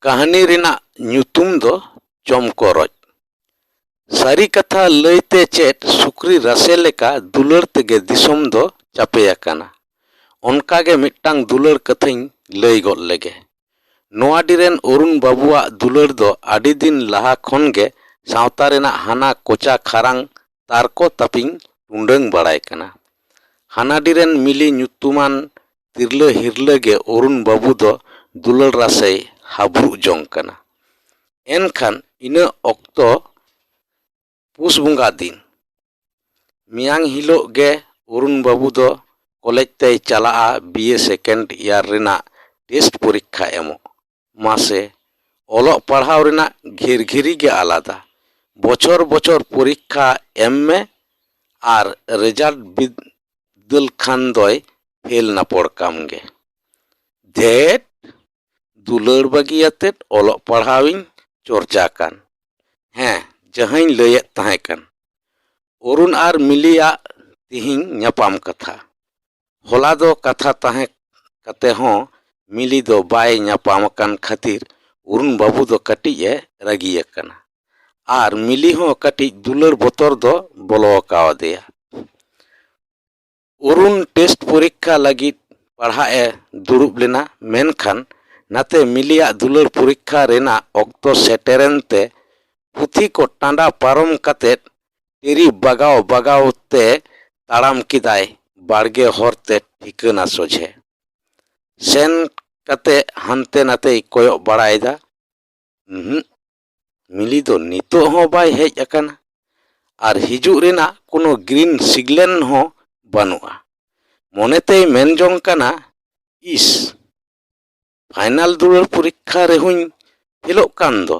ᱠᱟᱹᱦᱱᱤ ᱨᱮᱱᱟᱜ ᱧᱩᱛᱩᱢ ᱫᱚ ᱪᱚᱢᱠᱚᱨᱚᱡ। ᱥᱟᱹᱨᱤ ᱠᱟᱛᱷᱟ ᱞᱟᱹᱭᱛᱮ ᱪᱮᱫ ᱥᱩᱠᱨᱤ ᱨᱟᱥᱮ ᱞᱮᱠᱟ ᱫᱩᱞᱟᱹᱲ ᱛᱮᱜᱮ ᱫᱤᱥᱚᱢ ᱫᱚ ᱪᱟᱯᱮ ᱟᱠᱟᱱᱟ। ᱚᱱᱠᱟᱜᱮ ᱢᱤᱫᱴᱟᱝ ᱫᱩᱞᱟᱹᱲ ᱠᱟᱛᱷᱟᱧ ᱞᱟᱹᱭ ᱜᱚᱫ ᱞᱮᱜᱮ। ᱱᱚᱣᱟᱰᱤ ᱨᱮᱱ ᱚᱨᱩᱱ ᱵᱟᱹᱵᱩᱣᱟᱜ ᱫᱩᱞᱟᱹᱲ ᱫᱚ ᱟᱹᱰᱤ ᱫᱤᱱ ᱞᱟᱦᱟ ᱠᱷᱚᱱᱜᱮ ᱥᱟᱶᱛᱟ ᱨᱮᱱᱟᱜ ᱦᱟᱱᱟ ᱠᱚᱪᱟ ᱠᱷᱟᱨᱟᱝ ᱛᱟᱨᱠᱚ ᱛᱟᱹᱯᱤᱧ ᱴᱩᱸᱰᱟᱹᱝ ᱵᱟᱲᱟᱭ ᱠᱟᱱᱟ। ᱦᱟᱱᱟᱰᱤ ᱨᱮᱱ ᱢᱤᱞᱤ ᱧᱩᱛᱩᱢᱟᱱ ᱛᱤᱨᱞᱟᱹ ᱦᱤᱨᱞᱟᱹ ᱜᱮ ᱚᱨᱩᱱ ᱵᱟᱹᱵᱩ ᱫᱚ ᱫᱩᱞᱟᱹᱲ ᱨᱟᱥᱮᱭ ᱦᱟᱵᱽᱨᱩᱜ ᱡᱚᱝ ᱠᱟᱱᱟ। ᱮᱱᱠᱷᱟᱱ ᱤᱱᱟᱹ ᱚᱠᱛᱚ ᱯᱩᱥ ᱵᱚᱸᱜᱟ ᱫᱤᱱ ᱢᱮᱭᱟᱝ ᱦᱤᱞᱳᱜ ᱜᱮ ᱚᱨᱩᱱ ᱵᱟᱹᱵᱩ ᱫᱚ ᱠᱚᱞᱮᱡᱽ ᱛᱮᱭ ᱪᱟᱞᱟᱜᱼᱟ BA ᱥᱮᱠᱮন্ড ᱤᱭᱟᱨ ᱨᱮᱱᱟᱜ ᱴᱮᱥᱴ ᱯᱚᱨᱤᱠᱠᱷᱟ ᱮᱢᱚᱜ। ᱢᱟᱥᱮ ᱚᱞᱚᱜ ᱯᱟᱲᱦᱟᱣ ᱨᱮᱱᱟᱜ ᱜᱷᱤᱨᱜᱷᱤᱨᱤ ᱜᱮ ᱟᱞᱟᱫᱟ। ᱵᱚᱪᱷᱚᱨ ᱵᱚᱪᱷᱚᱨ ᱯᱚᱨᱤᱠᱠᱷᱟ ᱮᱢ ᱢᱮ ᱟᱨ ᱨᱮᱡᱟᱞᱴ ᱵᱤᱫᱟᱹᱞ ᱠᱷᱟᱱ ᱫᱚᱭ ᱯᱷᱮᱞ ᱱᱟᱯᱚᱲ ᱠᱟᱢ ᱜᱮ। ᱫᱷᱮᱴ ᱫᱩᱞᱟᱹᱲ ᱵᱟᱹᱜᱤᱭᱟᱛᱮᱫ ᱚᱞᱚᱜ ᱯᱟᱲᱦᱟᱣᱤᱧ ᱪᱚᱨᱪᱟ ᱠᱟᱱ। ᱦᱮᱸ ᱡᱟᱦᱟᱸᱧ ᱞᱟᱹᱭᱮᱫ ᱛᱟᱦᱮᱸ ᱠᱟᱱ ᱚᱨᱩᱱ ᱟᱨ ᱢᱤᱞᱤᱭᱟᱜ ᱛᱤᱦᱤᱧ ᱧᱟᱯᱟᱢ ᱠᱟᱛᱷᱟ। ᱦᱚᱞᱟ ᱫᱚ ᱠᱟᱛᱷᱟ ᱛᱟᱦᱮᱸ ᱠᱟᱛᱮ ᱦᱚᱸ ᱢᱤᱞᱤ ᱫᱚ ᱵᱟᱭ ᱧᱟᱯᱟᱢ ᱟᱠᱟᱱ ᱠᱷᱟᱹᱛᱤᱨ ᱚᱨᱩᱱ ᱵᱟᱹᱵᱩ ᱫᱚ ᱠᱟᱹᱴᱤᱡ ᱮ ᱨᱟᱹᱜᱤ ᱟᱠᱟᱱᱟ। ᱟᱨ ᱢᱤᱞᱤ ᱦᱚᱸ ᱠᱟᱹᱴᱤᱡ ᱫᱩᱞᱟᱹᱲ ᱵᱚᱛᱚᱨ ᱫᱚ ᱵᱚᱞᱚ ᱠᱟᱣᱫᱮᱭᱟ। ᱚᱨᱩᱱ ᱴᱮᱥᱴ ᱯᱚᱨᱤᱠᱠᱷᱟ ᱞᱟᱹᱜᱤᱫ ᱯᱟᱲᱦᱟᱜ ᱮ ᱫᱩᱲᱩᱵ ᱞᱮᱱᱟ। ᱢᱮᱱᱠᱷᱟᱱ ᱱᱟᱛᱮ ᱢᱤᱞᱤᱭᱟᱜ ᱫᱩᱞᱟᱹᱲ ᱯᱚᱨᱤᱠᱠᱷᱟ ᱨᱮᱱᱟᱜ ᱚᱠᱛᱚ ᱥᱮᱴᱮᱨᱮᱱ ᱛᱮ ᱯᱩᱛᱷᱤ ᱠᱚ ᱴᱟᱸᱰᱟ ᱯᱟᱨᱚᱢ ᱠᱟᱛᱮᱫ ᱴᱮᱨᱤ ᱵᱟᱜᱟᱣ ᱵᱟᱜᱟᱣ ᱛᱮ ᱛᱟᱲᱟᱢ ᱠᱮᱫᱟᱭ ᱵᱟᱲᱜᱮ ᱦᱚᱨᱛᱮ ᱴᱷᱤᱠᱟᱹᱱᱟ ᱥᱚᱡᱷᱮ। ᱥᱮᱱ ᱠᱟᱛᱮ ᱦᱟᱱᱛᱮ ᱱᱟᱛᱮᱭ ᱠᱚᱭᱚᱜ ᱵᱟᱲᱟᱭᱮᱫᱟ। ᱢᱤᱞᱤ ᱫᱚ ᱱᱤᱛᱚᱜ ᱦᱚᱸ ᱵᱟᱭ ᱦᱮᱡ ᱟᱠᱟᱱᱟ। ᱟᱨ ᱦᱤᱡᱩᱜ ᱨᱮᱱᱟᱜ কোনো ᱜᱨᱤᱱ ᱥᱤᱜᱽᱱᱮᱞ ᱦᱚᱸ ᱵᱟᱹᱱᱩᱜᱼᱟ। ᱢᱚᱱᱮᱛᱮᱭ ᱢᱮᱱ ᱡᱚᱝ ᱠᱟᱱᱟ ᱤᱥ ᱯᱷᱟᱭᱱᱟᱞ ᱫᱩᱞᱟᱹᱲ ᱯᱚᱨᱤᱠᱠᱷᱟ ᱨᱮᱦᱚᱧ ᱯᱷᱮᱞᱚᱜ ᱠᱟᱱ ᱫᱚ।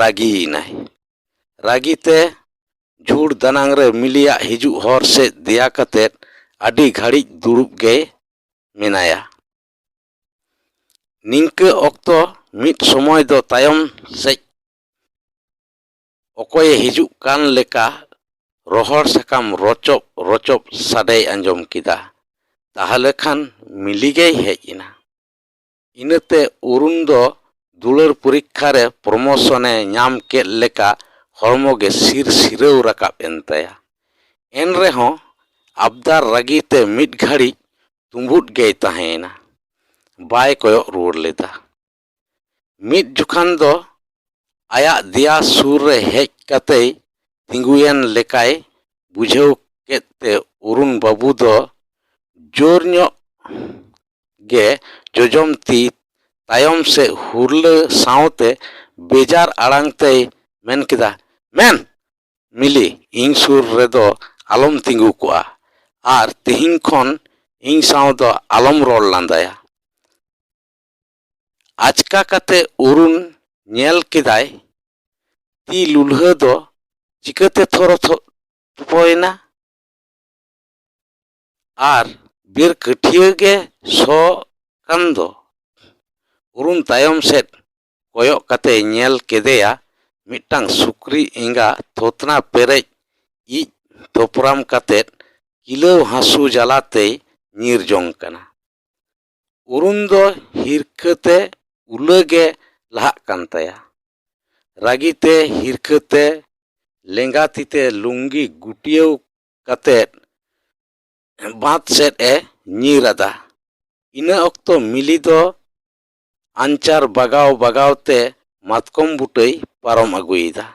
ᱨᱟᱹᱜᱤᱭᱮᱱᱟᱭ। ᱨᱟᱹᱜᱤᱛᱮ ᱡᱷᱩᱲ ᱫᱟᱱᱟᱝ ᱨᱮ ᱢᱤᱞᱤᱭᱟᱜ ᱦᱤᱡᱩᱜ ᱦᱚᱨ ᱥᱮᱫ ᱫᱮᱭᱟ ᱠᱟᱛᱮᱫ ᱟᱹᱰᱤ ᱜᱷᱟᱹᱲᱤᱡ ᱫᱩᱲᱩᱵ ᱜᱮ ᱢᱮᱱᱟᱭᱟ। ᱱᱤᱝᱠᱟᱹ ᱚᱠᱛᱚ ᱢᱤᱫ ᱥᱚᱢᱚᱭ ᱫᱚ ᱛᱟᱭᱚᱢ ᱥᱮᱡ ᱚᱠᱚᱭᱮ ᱦᱤᱡᱩᱜ ᱠᱟᱱ ᱞᱮᱠᱟ ᱨᱚᱦᱚᱲ ᱥᱟᱠᱟᱢ ᱨᱚᱪᱚᱯ ᱨᱚᱪᱚᱯ ᱥᱟᱰᱮᱭ ᱟᱸᱡᱚᱢ ᱠᱮᱫᱟ। ᱛᱟᱦᱚᱞᱮ ᱠᱷᱟᱱ ᱢᱤᱞᱤ ᱜᱮᱭ ᱦᱮᱡ ᱮᱱᱟ। ᱤᱱᱟᱹᱛᱮ ᱚᱨᱩᱱ ᱫᱚ ᱫᱩᱞᱟᱹᱲ ᱯᱚᱨᱤᱠᱠᱷᱟ ᱨᱮ ᱯᱨᱚᱢᱳᱥᱚᱱᱮ ᱧᱟᱢ ᱠᱮᱫ ᱞᱮᱠᱟ ᱦᱚᱲᱢᱚ ᱜᱮ ᱥᱤᱨ ᱥᱤᱨᱟᱹᱣ ᱨᱟᱠᱟᱵ ᱮᱱ ᱛᱟᱭᱟ। ᱮᱱᱨᱮᱦᱚᱸ ᱟᱵᱫᱟᱨ ᱨᱟᱹᱜᱤᱛᱮ ᱢᱤᱫ ᱜᱷᱟᱹᱲᱤᱡ ᱛᱩᱸᱵᱩᱫ ᱜᱮᱭ ᱛᱟᱦᱮᱸᱭᱮᱱᱟ। ᱵᱟᱭ ᱠᱚᱭᱚᱜ ᱨᱩᱣᱟᱹᱲ ᱞᱮᱫᱟ। ᱢᱤᱫ ᱡᱚᱠᱷᱟᱱ ᱫᱚ ᱟᱭᱟᱜ ᱫᱮᱭᱟ ᱥᱩᱨ ᱨᱮ ᱦᱮᱡ ᱠᱟᱛᱮᱭ ᱛᱤᱸᱜᱩᱭᱮᱱ ᱞᱮᱠᱟᱭ ᱵᱩᱡᱷᱟᱹᱣ ᱠᱮᱫ ᱛᱮ ᱚᱨᱩᱱ ᱵᱟᱹᱵᱩ ᱫᱚ ᱡᱳᱨ ᱧᱚᱜ ᱜᱮ ᱡᱚᱡᱚᱢ ᱛᱤ ᱛᱟᱭᱚᱢ ᱥᱮᱫ ᱦᱩᱨᱞᱟᱹ ᱥᱟᱶᱛᱮ ᱵᱮᱡᱟᱨ ᱟᱲᱟᱝ ᱛᱮᱭ ᱢᱮᱱ ᱠᱮᱫᱟ, ᱢᱮᱱ ᱢᱤᱞᱤ ᱤᱧ ᱥᱩᱨ ᱨᱮᱫᱚ ᱟᱞᱚᱢ ᱛᱤᱸᱜᱩ ᱠᱚᱜᱼᱟ ᱟᱨ ᱛᱮᱦᱮᱧ ᱠᱷᱚᱱ ᱤᱧ ᱥᱟᱶ ᱫᱚ ᱟᱞᱚᱢ ᱨᱚᱲ ᱞᱟᱸᱫᱟᱭᱟ। ᱟᱪᱠᱟ ᱠᱟᱛᱮ ᱚᱨᱩᱱ ᱧᱮᱞ ᱠᱮᱫᱟᱭ ᱛᱤ ᱞᱩᱞᱦᱟᱹ ᱫᱚ ᱪᱤᱠᱟᱹᱛᱮ ᱛᱷᱚᱨᱚ ᱛᱷᱚᱯᱚᱭᱮᱱᱟ ᱟᱨ ᱵᱮᱨ ᱠᱟᱹᱴᱷᱭᱟᱹ ᱜᱮ ᱥᱚ ᱠᱟᱱ ᱫᱚ। ᱚᱨᱩᱱ ᱛᱟᱭᱚᱢ ᱥᱮᱫ ᱠᱚᱭᱚᱜ ᱠᱟᱛᱮᱭ ᱧᱮᱞ ᱠᱮᱫᱮᱭᱟ ᱢᱤᱫᱴᱟᱝ ᱥᱩᱠᱨᱤ ᱮᱸᱜᱟ ᱛᱷᱚᱛᱱᱟ ᱯᱮᱨᱮᱡ ᱤᱡ ᱛᱷᱚᱯᱨᱟᱢ ᱠᱟᱛᱮᱫ ᱠᱤᱞᱟᱹᱣ ᱦᱟᱹᱥᱩ ᱡᱟᱞᱟᱛᱮᱭ ᱧᱤᱨ ᱡᱚᱝ ᱠᱟᱱᱟ। ᱚᱨᱩᱱ ᱫᱚ ᱦᱤᱨᱠᱷᱟᱹᱛᱮ ᱩᱞᱟᱹᱜᱮ ᱞᱟᱦᱟᱜ ᱠᱟᱱ ᱛᱟᱭᱟ। ᱨᱟᱹᱜᱤᱛᱮ ᱦᱤᱨᱠᱷᱟᱹᱛᱮ ᱞᱮᱸᱜᱟ ᱛᱤᱛᱮ ᱞᱩᱝᱜᱤ ᱜᱩᱴᱭᱟᱹᱣ ᱠᱟᱛᱮᱫ ᱵᱟᱸᱫᱽ ᱥᱮᱫ ᱮ ᱧᱤᱨ ᱟᱫᱟ। ᱤᱱᱟᱹ ᱚᱠᱛᱚ ᱢᱤᱞᱤ ᱫᱚ ᱟᱧᱪᱟᱨ ᱵᱟᱜᱟᱣ ᱵᱟᱜᱟᱣ ᱛᱮ ᱢᱟᱛᱠᱚᱢ ᱵᱩᱴᱟᱹᱭ ᱯᱟᱨᱚᱢ ᱟᱹᱜᱩᱭᱮᱫᱟ।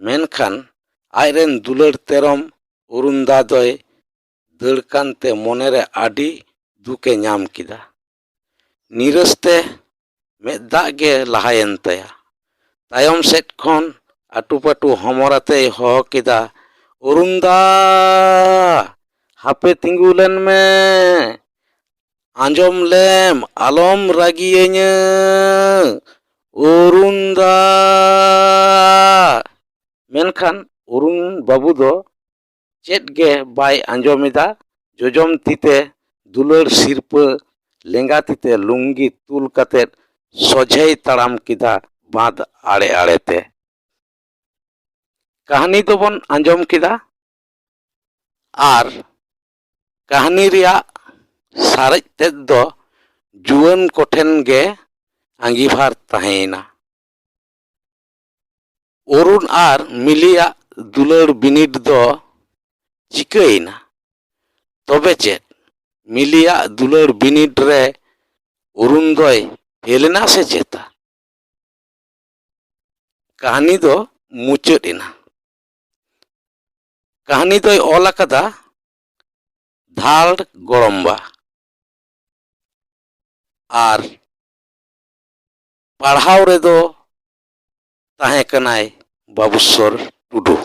ᱢᱮᱱᱠᱷᱟᱱ ᱟᱡᱨᱮᱱ ᱫᱩᱞᱟᱹᱲ ᱛᱮᱨᱚᱢ ᱚᱨᱩᱱ ᱫᱟ ᱫᱚᱭ ᱫᱟᱹᱲ ᱠᱟᱱᱛᱮ ᱢᱚᱱᱮᱨᱮ ᱟᱹᱰᱤ ᱫᱩᱠᱮ ᱧᱟᱢ ᱠᱮᱫᱟ। ᱱᱤᱨᱟᱹᱥ ᱛᱮ ᱢᱮᱫ ᱫᱟᱜ ᱜᱮ ᱞᱟᱦᱟᱭᱮᱱ ᱛᱟᱭᱟ। ᱛᱟᱭᱚᱢ ᱥᱮᱫ ᱠᱷᱚᱱ ᱟᱹᱴᱩᱯᱟᱹᱴᱩ ᱦᱚᱢᱚᱨ ᱟᱛᱮᱭ ᱦᱚᱦᱚ ᱠᱮᱫᱟ, ᱚᱨᱩᱱ ᱫᱟ ᱦᱟᱯᱮ ᱛᱤᱸᱜᱩ ᱞᱮᱱ ᱢᱮ। ᱟᱸᱡᱚᱢ ᱞᱮᱢ ᱟᱞᱚᱢ ᱨᱟᱹᱜᱤᱭᱟᱹᱧᱟᱹ ᱚᱨᱩᱱ ᱫᱟ। ᱢᱮᱱᱠᱷᱟᱱ ᱚᱨᱩᱱ ᱵᱟᱹᱵᱩ ᱫᱚ ᱪᱮᱫ ᱜᱮ ᱵᱟᱭ ᱟᱸᱡᱚᱢᱮᱫᱟ। ᱡᱚᱡᱚᱢ ᱛᱤᱛᱮ ᱫᱩᱞᱟᱹᱲ ᱥᱤᱨᱯᱟᱹ ᱞᱮᱸᱜᱟ ᱛᱤᱛᱮ ᱞᱩᱝᱜᱤ ᱛᱩᱞ ᱠᱟᱛᱮᱫ ᱥᱚᱡᱷᱮᱭ ᱛᱟᱲᱟᱢ ᱠᱮᱫᱟ ᱵᱟᱸᱫᱽ ᱟᱲᱮ ᱟᱲᱮᱛᱮ। ᱠᱟᱹᱦᱱᱤ ᱫᱚᱵᱚᱱ ᱟᱸᱡᱚᱢ ᱠᱮᱫᱟ ᱟᱨ ᱠᱟᱹᱦᱱᱤ ᱨᱮᱭᱟᱜ ᱥᱟᱨᱮᱡ ᱛᱮᱫ ᱫᱚ ᱡᱩᱣᱟᱹᱱ ᱠᱚᱴᱷᱮᱱ ᱜᱮ आंगीभार तहेना। अरुण और मिलिया दुलार बिनिड दो चिकायना। तबे चेद मिलिया दुलार बिनिड रे अरुण दोय फेलना से चेता? कहानी दो मुचाद एना। कहानी दोय ऑल अकादा धाड़ गड़म्बा और पढ़ाव रे दो ताहे कनाय बाबुसर टुडू।